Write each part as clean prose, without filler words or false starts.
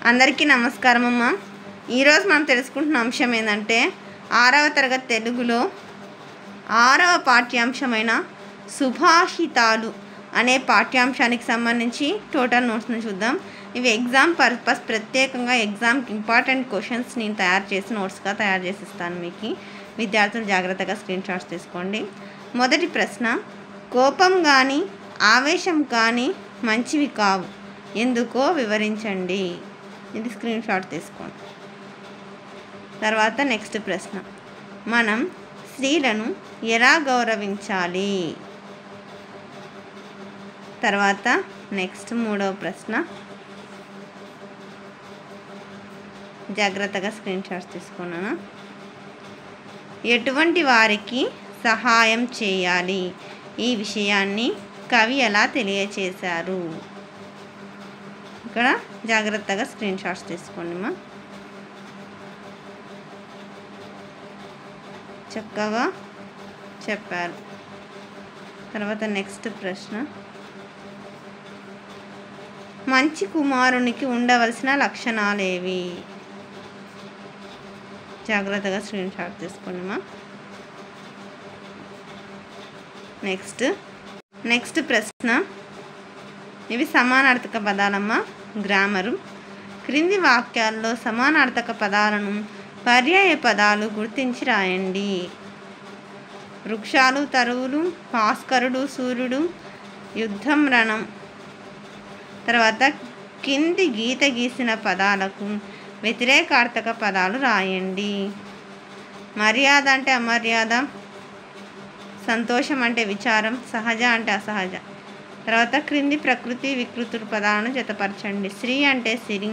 అందరికీ నమస్కారం అమ్మ. ఈరోజు మనం తెలుసుకుంటున్న అంశం ఏంటంటే 6వ తరగతి తెలుగులో 6వ పాఠ్యాంశమైన సుభాషితాలు అనే పాఠ్యాంశానికి సంబంధించి టోటల్ నోట్స్ని చూద్దాం. ఇవి ఎగ్జామ్ పర్పస్ ప్రత్యేకంగా ఎగ్జామ్కి ఇంపార్టెంట్ క్వశ్చన్స్ నేను తయారు చేసి నోట్స్గా తయారు చేసి ఇస్తాను. మీకు విద్యార్థులు జాగ్రత్తగా స్క్రీన్ షాట్స్ తీసుకోండి. మొదటి ప్రశ్న, కోపం కానీ ఆవేశం కానీ మంచివి కావు, ఎందుకో వివరించండి. ఇది స్క్రీన్ షాట్ తీసుకోండి. తర్వాత నెక్స్ట్ ప్రశ్న, మనం స్త్రీలను ఎలా గౌరవించాలి. తర్వాత నెక్స్ట్ మూడవ ప్రశ్న, జాగ్రత్తగా స్క్రీన్ షాట్స్ తీసుకున్నాను. ఎటువంటి వారికి సహాయం చేయాలి, ఈ విషయాన్ని కవి ఎలా తెలియచేశారు. ఇక్కడ జాగ్రత్తగా స్క్రీన్ షాట్స్ తీసుకోండి మా. చక్కగా చెప్పారు. తర్వాత నెక్స్ట్ ప్రశ్న, మంచి కుమారునికి ఉండవలసిన లక్షణాలు ఏవి. జాగ్రత్తగా స్క్రీన్ షాట్ తీసుకోండి మా. నెక్స్ట్ ప్రశ్న, ఇవి సమానార్థక పదాలమ్మ. గ్రామరు, క్రింది వాక్యాల్లో సమానార్థక పదాలను పర్యాయ పదాలు గుర్తించి రాయండి. వృక్షాలు, తరువులు, భాస్కరుడు, సూర్యుడు, యుద్ధం, రణం. తర్వాత కింది గీత గీసిన పదాలకు వ్యతిరేకార్థక పదాలు రాయండి. మర్యాద అంటే అమర్యాద, సంతోషం అంటే విచారం, సహజ అంటే అసహజ. తర్వాత క్రింది ప్రకృతి వికృతుల పదాలను జతపరచండి. శ్రీ అంటే సిరి,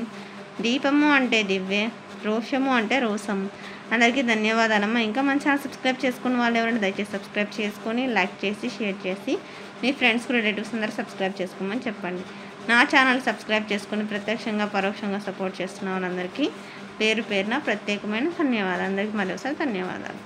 దీపము అంటే దివ్య, రోషము అంటే రోసము. అందరికీ ధన్యవాదాలమ్మ. ఇంకా మన ఛానల్ సబ్స్క్రైబ్ చేసుకున్న వాళ్ళు ఎవరైనా దయచేసి సబ్స్క్రైబ్ చేసుకొని లైక్ చేసి షేర్ చేసి మీ ఫ్రెండ్స్కి రిలేటివ్స్ అందరూ సబ్స్క్రైబ్ చేసుకోమని చెప్పండి. నా ఛానల్ సబ్స్క్రైబ్ చేసుకొని ప్రత్యక్షంగా పరోక్షంగా సపోర్ట్ చేస్తున్న వాళ్ళందరికీ పేరు పేరున ప్రత్యేకమైన ధన్యవాదాలు. అందరికీ మరోసారి ధన్యవాదాలు.